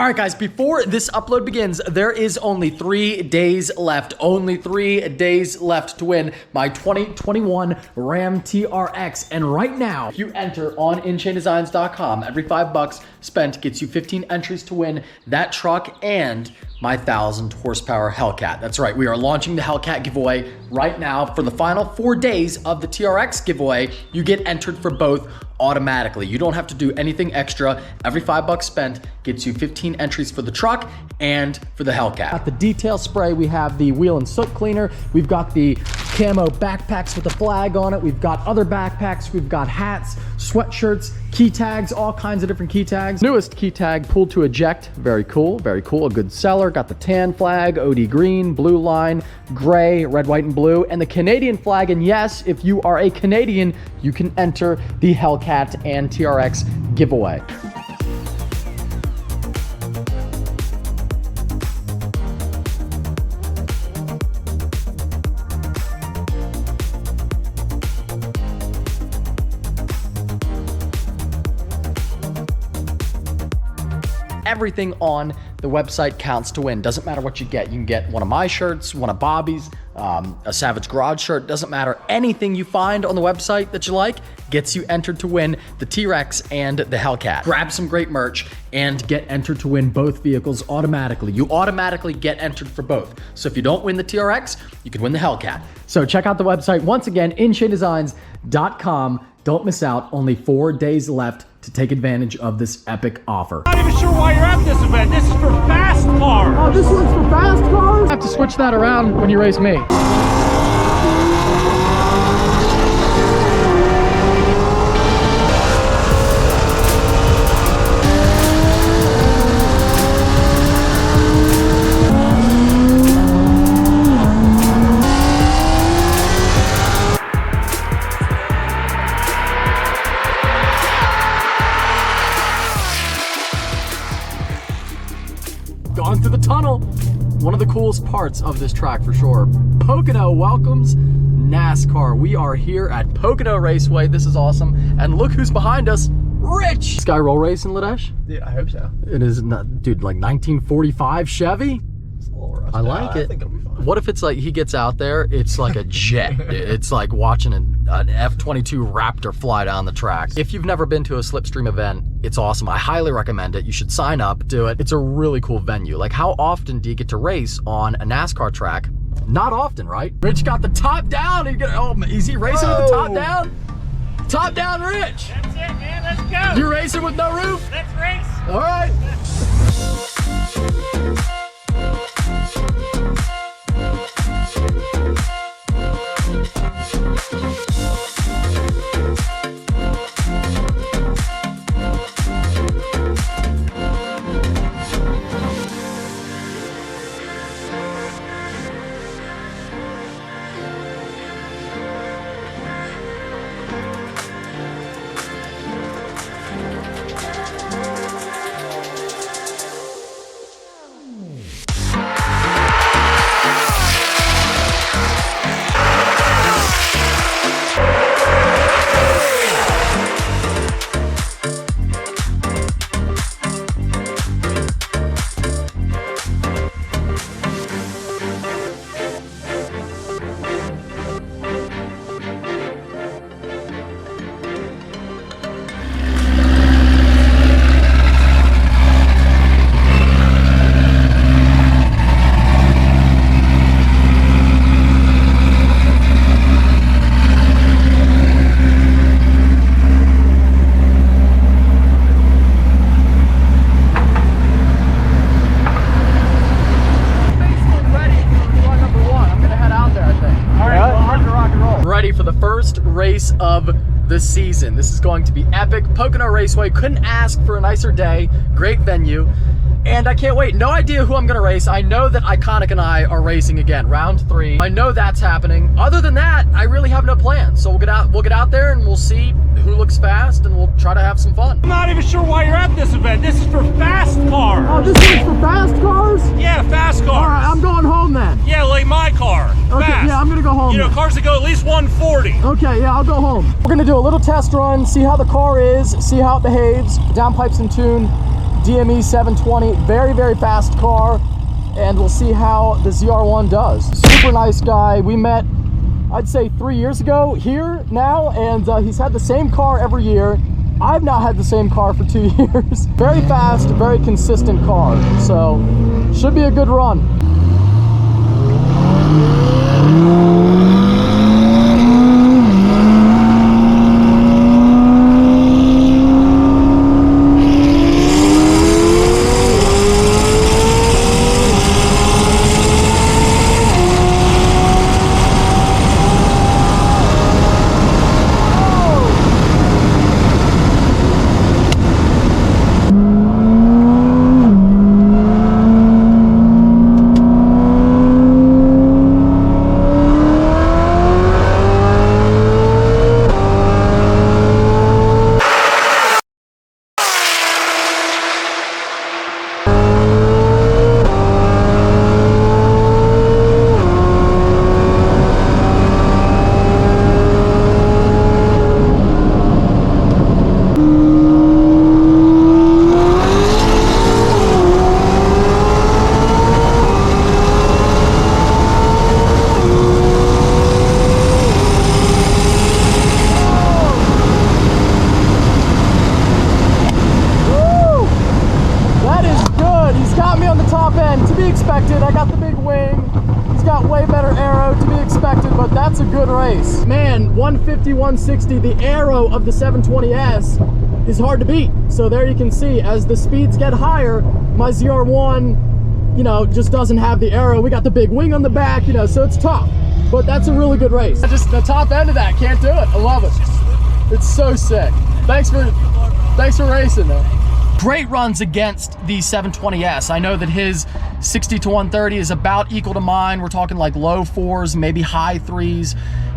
All right, guys, before this upload begins, there is only 3 days left. Only 3 days left to win my 2021 Ram TRX. And right now, if you enter on InChainDesigns.com, every $5 spent gets you 15 entries to win that truck and my 1,000 horsepower Hellcat. That's right, we are launching the Hellcat giveaway right now. For the final 4 days of the TRX giveaway, you get entered for both automatically. You don't have to do anything extra. Every $5 spent gets you 15 entries for the truck and for the Hellcat. At the detail spray, we have the wheel and soot cleaner. We've got the camo backpacks with the flag on it. We've got other backpacks. We've got hats, sweatshirts, key tags, all kinds of different key tags. Newest key tag, pull to eject. Very cool, very cool. A good seller. Got the tan flag, OD green, blue line, gray, red, white, and blue, and the Canadian flag. And yes, if you are a Canadian, you can enter the Hellcat and TRX giveaway. Everything on the website counts to win. Doesn't matter what you get. You can get one of my shirts, one of Bobby's, a Savage Garage shirt. Doesn't matter. Anything you find on the website that you like gets you entered to win the T-Rex and the Hellcat. Grab some great merch and get entered to win both vehicles automatically. You automatically get entered for both. So if you don't win the TRX, you can win the Hellcat. So check out the website once again, InChainDesigns.com. Don't miss out. Only 4 days left to take advantage of this epic offer. I'm not even sure why you're at this event. This is for fast cars. Oh, this one's for fast cars? I have to switch that around when you race me. Gone through the tunnel. One of the coolest parts of this track for sure. Pocono welcomes NASCAR. We are here at Pocono Raceway. This is awesome. And look who's behind us. Rich! This guy roll racing, Ladesh? Yeah, I hope so. It is not, dude, like 1945 Chevy? It's a little rough. I like it. I think it'll be fine. What if it's like he gets out there, it's like a jet. It's like watching an F-22 Raptor fly down the track. If you've never been to a Slipstream event, it's awesome. I highly recommend it. You should sign up, do it. It's a really cool venue. Like, how often do you get to race on a NASCAR track? Not often, right? Rich got the top down. Is he racing with the top down? Top down, Rich. That's it, man. Let's go. You racing with no roof? Let's race. All right. For the first race of the season. This is going to be epic. Pocono Raceway, couldn't ask for a nicer day. Great venue. And I can't wait. No idea who I'm gonna race. I know that Iconic and I are racing again, round 3. I know that's happening. Other than that, I really have no plans. So we'll get out there and we'll see who looks fast and we'll try to have some fun. I'm not even sure why you're at this event. This is for fast cars. Oh, this is for fast cars? Yeah, fast cars. All right, I'm going home then. Yeah, like my car. Okay, Fast. yeah, I'm gonna go home. You know, then. cars that go at least 140. Okay, yeah, I'll go home. We're gonna do a little test run, see how the car is, see how it behaves, downpipes in tune, DME 720, very, very fast car. And we'll see how the ZR1 does. Super nice guy. We met, I'd say 3 years ago here now, and he's had the same car every year. I've now had the same car for 2 years. Very fast, very consistent car. So, should be a good run. I got the big wing. He's got way better aero, to be expected, but that's a good race. Man, 150, 160, the aero of the 720S is hard to beat. So there you can see, as the speeds get higher, my ZR1, you know, just doesn't have the aero. We got the big wing on the back, you know, so it's tough. But that's a really good race. Just the top end of that, can't do it. I love it. It's so sick. Thanks for racing, though. Great runs against the 720S. I know that his 60 to 130 is about equal to mine. We're talking like low fours, maybe high threes,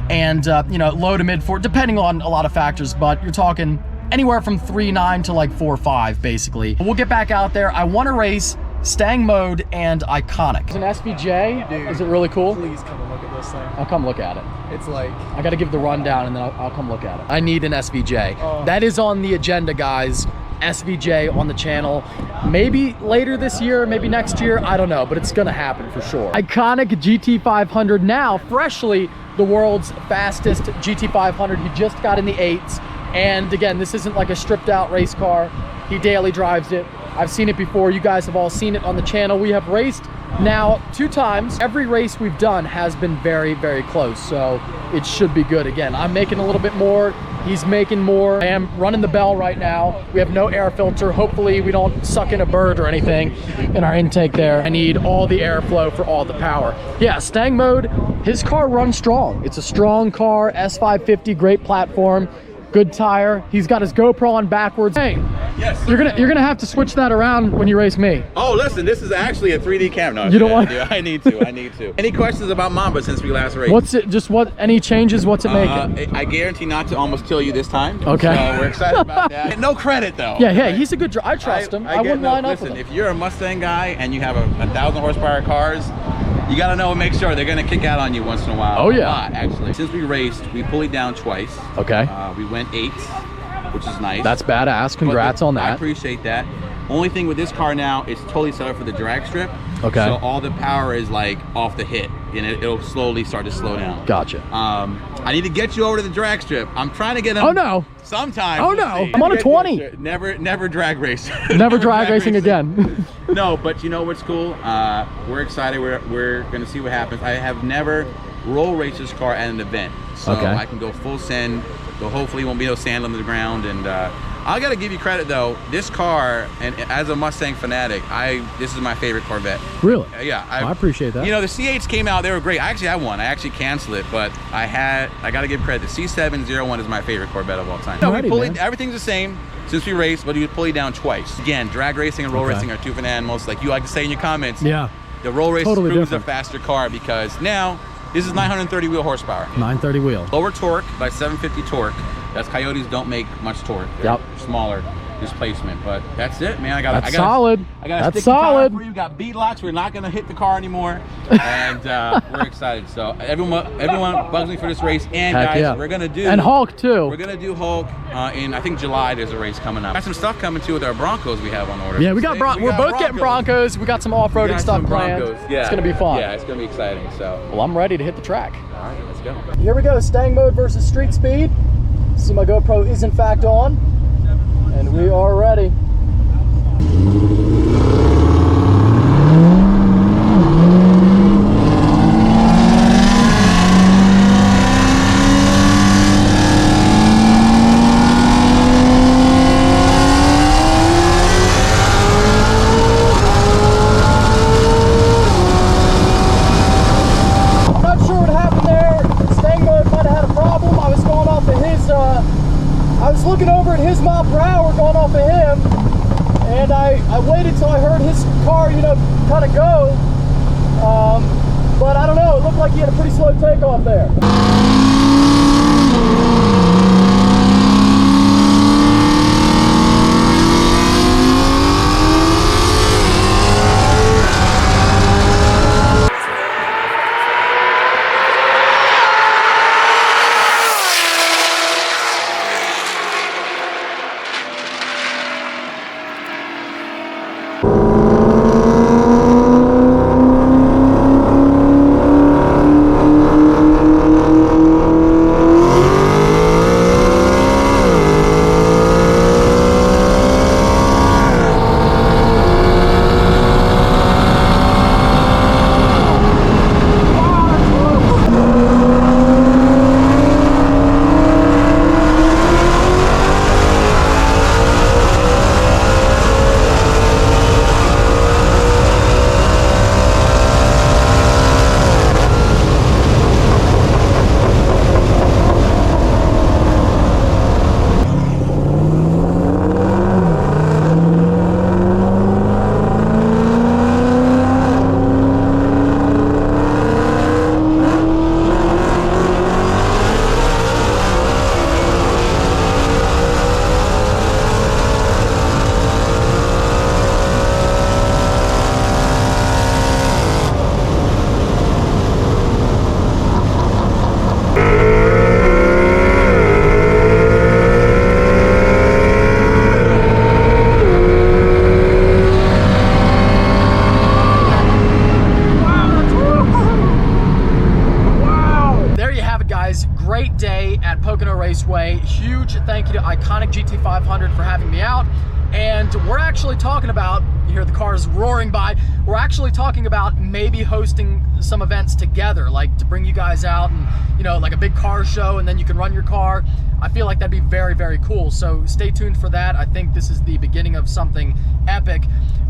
and you know, low to mid four, depending on a lot of factors, but you're talking anywhere from 3.9 to like 4.5, basically. We'll get back out there. I want to race Stang Mode and Iconic. It's an SVJ. Dude, is it really cool? Please come and look at this thing. I'll come look at it. It's like... I got to give the rundown and then I'll come look at it. I need an SVJ. That is on the agenda, guys. SVJ on the channel. Maybe later this year, maybe next year, I don't know, but it's gonna happen for sure. Iconic GT500, now freshly the world's fastest GT500. He just got in the 8s. And again, this isn't like a stripped out race car. He daily drives it. I've seen it before. You guys have all seen it on the channel. We have raced now 2 times. Every race we've done has been very, very close. So it should be good. Again, I'm making a little bit more. He's making more. I am running the bell right now. We have no air filter. Hopefully we don't suck in a bird or anything in our intake there. I need all the airflow for all the power. Yeah, Stang Mode, his car runs strong. It's a strong car, S550, great platform. Good tire. He's got his GoPro on backwards. Hey, yes, you're gonna have to switch that around when you race me. Oh, listen, this is actually a 3D camera. No, you don't want? I need to. Any questions about Mamba since we last raced? What's it? Just what? Any changes? What's it making? I guarantee not to almost kill you this time. Okay. So we're excited about that. No credit though. Yeah, hey, he's a good driver. I trust him. I wouldn't line up with him. Listen, if you're a Mustang guy and you have a 1,000 horsepower cars, you gotta know and make sure they're gonna kick out on you once in a while. Oh yeah. A lot, actually. Since we raced, we pulled it down twice. Okay. We went 8s. Which is nice. That's badass. Congrats on that. I appreciate that. Only thing with this car now, it's totally set up for the drag strip. Okay. So all the power is like off the hit, and it'll slowly start to slow down. Gotcha. I need to get you over to the drag strip. I'm trying to get him. Oh no. Sometime. Oh no. I'm on a 20. Never drag race. Never drag racing again. No, but you know what's cool? We're excited. We're gonna see what happens. I have never roll raced this car at an event, so okay. I can go full send. So hopefully won't be no sand on the ground, and I gotta give you credit though. This car, and as a Mustang fanatic, this is my favorite Corvette. Really? Yeah. I appreciate that. You know, the C8s came out; they were great. I actually had one. I actually canceled it, but I gotta give credit. The C7 Z01 is my favorite Corvette of all time. No, everything's the same since we raced, but we pulled it down twice. Again, drag racing and roll racing are 2 different animals, like you like to say in your comments. Yeah. The roll race totally proves different. a faster car because now this is 930 wheel horsepower. 930 wheel. Lower torque by 750 torque. That's Coyotes don't make much torque. They're smaller. displacement. But that's it, man. That's solid. That's solid. For you. Got bead locks. We're not gonna hit the car anymore, and we're excited. So everyone bugs me for this race. And Heck guys, yeah. we're gonna do Hulk too. We're gonna do Hulk in I think July. There's a race coming up. Got some stuff coming too with our Broncos we have on order. Yeah, we're both getting Broncos. We got some off-roading stuff planned. Yeah. It's gonna be fun. Yeah, it's gonna be exciting. So. Well, I'm ready to hit the track. All right, let's go. Here we go, Stang mode versus street speed. See, my GoPro is in fact on, and we are ready. I was looking over at his mile per hour going off of him, and I waited till I heard his car, you know, kind of go, but I don't know, it looked like he had a pretty slow takeoff there. Great day at Pocono Raceway. Huge thank you to Iconic GT500 for having me out. And we're actually talking about, you hear the cars roaring by, we're actually talking about maybe hosting some events together, like to bring you guys out and, you know, like a big car show, and then you can run your car. I feel like that'd be very, very cool. So stay tuned for that. I think this is the beginning of something epic.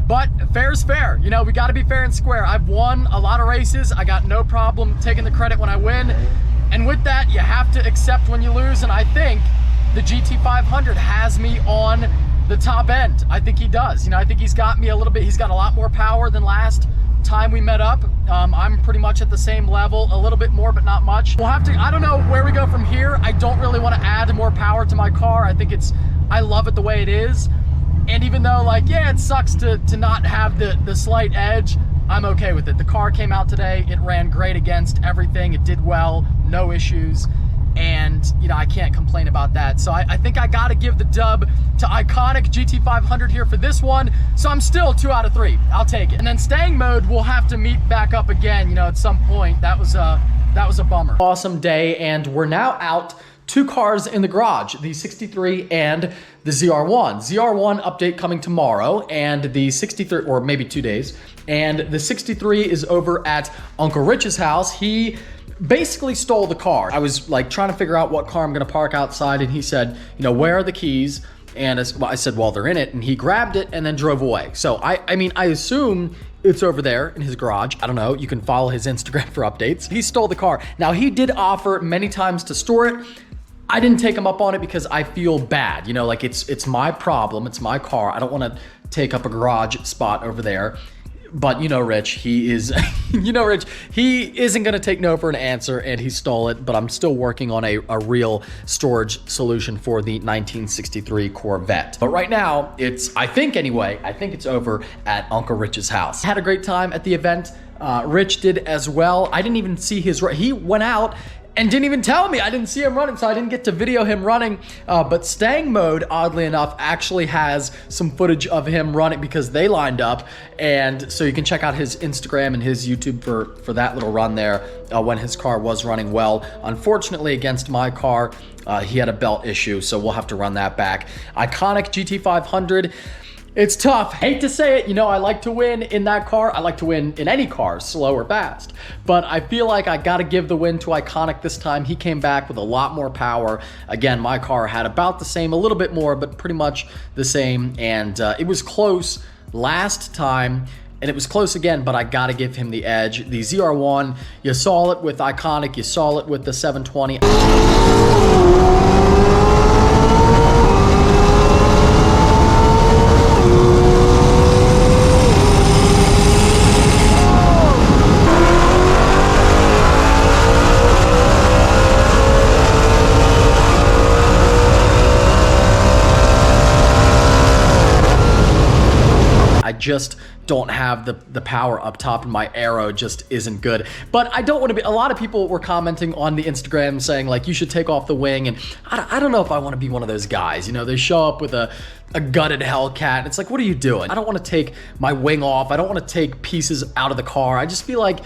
But fair is fair. You know, we got to be fair and square. I've won a lot of races. I got no problem taking the credit when I win. And with that, you have to accept when you lose. And I think the GT500 has me on the top end. I think he does. You know, I think he's got me a little bit. He's got a lot more power than last time we met up. I'm pretty much at the same level, a little bit more, but not much. We'll have to, I don't know where we go from here. I don't really want to add more power to my car. I think I love it the way it is. And even though, like, yeah, it sucks to not have the slight edge, I'm okay with it. The car came out today. It ran great against everything. It did well, no issues. And, you know, I can't complain about that. So I think I got to give the dub to Iconic GT500 here for this one. So I'm still 2 out of 3. I'll take it. And then staying mode, we'll have to meet back up again, you know, at some point. That was a bummer. Awesome day, and we're now out 2 cars in the garage, the 63 and the ZR1. ZR1 update coming tomorrow, and the 63, or maybe 2 days, and the 63 is over at Uncle Rich's house. He basically stole the car. I was like trying to figure out what car I'm gonna park outside, and he said, you know, where are the keys? And I said, well, they're in it, and he grabbed it and then drove away. So I mean, I assume it's over there in his garage. I don't know. You can follow his Instagram for updates. He stole the car. Now, he did offer many times to store it. I didn't take him up on it because I feel bad. You know, like it's my problem. It's my car. I don't want to take up a garage spot over there. But you know Rich, he is, Rich, he isn't going to take no for an answer, and he stole it, but I'm still working on a real storage solution for the 1963 Corvette. But right now, I think it's over at Uncle Rich's house. Had a great time at the event. Rich did as well. I didn't even see he went out and didn't even tell me. I didn't see him running, so I didn't get to video him running. But Staying Mode, oddly enough, actually has some footage of him running because they lined up. And so you can check out his Instagram and his YouTube for that little run there when his car was running well. Unfortunately, against my car, he had a belt issue, so we'll have to run that back. Iconic GT500. It's tough. Hate to say it, I like to win in that car. I like to win in any car, slow or fast. But I feel like I got to give the win to Iconic this time. He came back with a lot more power. Again, my car had about the same, a little bit more, but pretty much the same. And it was close last time, and it was close again, but I got to give him the edge. The ZR1, you saw it with Iconic, you saw it with the 720. Just don't have the power up top, and my aero just isn't good. But I don't want to be, a lot of people were commenting on the Instagram saying like you should take off the wing, and I don't know if I want to be one of those guys. They show up with a gutted Hellcat, and it's like, what are you doing? I don't want to take my wing off. I don't want to take pieces out of the car. I just feel like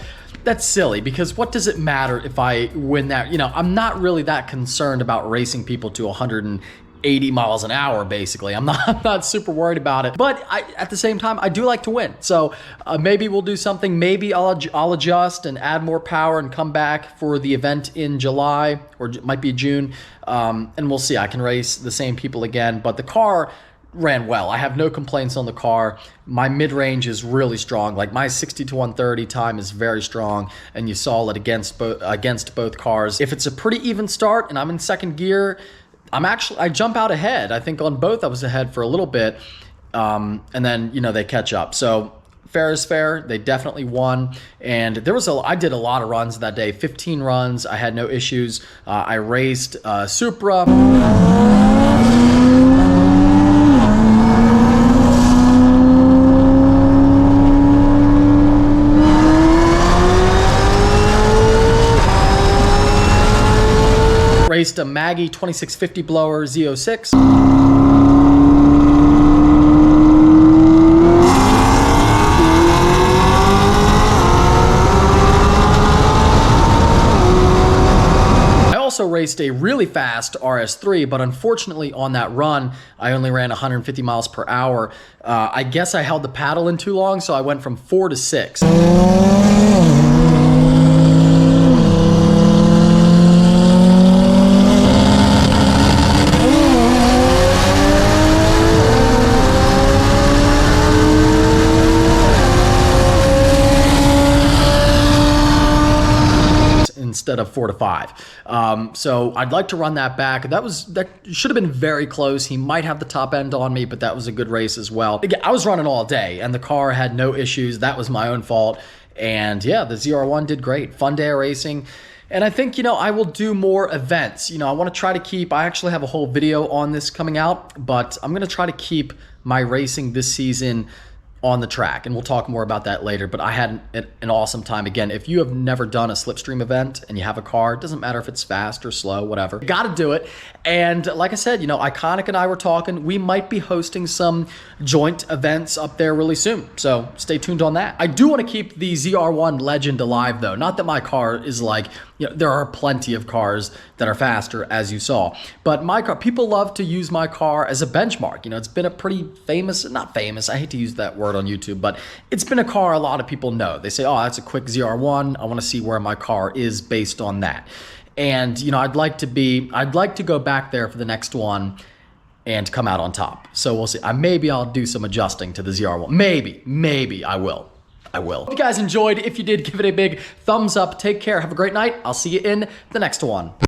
that's silly, because what does it matter if I win that? I'm not really that concerned about racing people to 180 miles an hour, basically. I'm not super worried about it, but at the same time, I do like to win. So maybe we'll do something. Maybe I'll adjust and add more power and come back for the event in July, or it might be June, and we'll see. I can race the same people again, but the car ran well. I have no complaints on the car. My mid-range is really strong. Like my 60 to 130 time is very strong, and you saw it against both cars. If it's a pretty even start and I'm in second gear, I jump out ahead. I think on both I was ahead for a little bit, and then they catch up. So fair is fair. They definitely won, and I did a lot of runs that day. 15 runs. I had no issues. I raced Supra. Raced a Maggie 2650 blower Z06. I also raced a really fast RS3, but unfortunately on that run, I only ran 150 miles per hour. I guess I held the paddle in too long, so I went from 4 to 6. Instead of 4 to 5. So I'd like to run that back. That should have been very close. He might have the top end on me, but that was a good race as well. Again, I was running all day, and the car had no issues. That was my own fault. And yeah, the ZR1 did great. Fun day of racing. And I think, I will do more events. I want to try to keep, I actually have a whole video on this coming out, but I'm going to try to keep my racing this season on the track, and we'll talk more about that later. But I had an awesome time. Again, if you have never done a slipstream event and you have a car, it doesn't matter if it's fast or slow, whatever, you gotta do it. And like I said, Iconic and I were talking, we might be hosting some joint events up there really soon, so stay tuned on that. I do want to keep the ZR1 legend alive though. Not that my car is like, there are plenty of cars that are faster, as you saw, but my car, people love to use my car as a benchmark. It's been a pretty famous, not famous, I hate to use that word on YouTube, but it's been a car a lot of people know. They say, oh, that's a quick ZR1. I want to see where my car is based on that. And I'd like to go back there for the next one and come out on top. So we'll see. Maybe I'll do some adjusting to the ZR1. Maybe I will. If you guys enjoyed, if you did, give it a big thumbs up. Take care. Have a great night. I'll see you in the next one.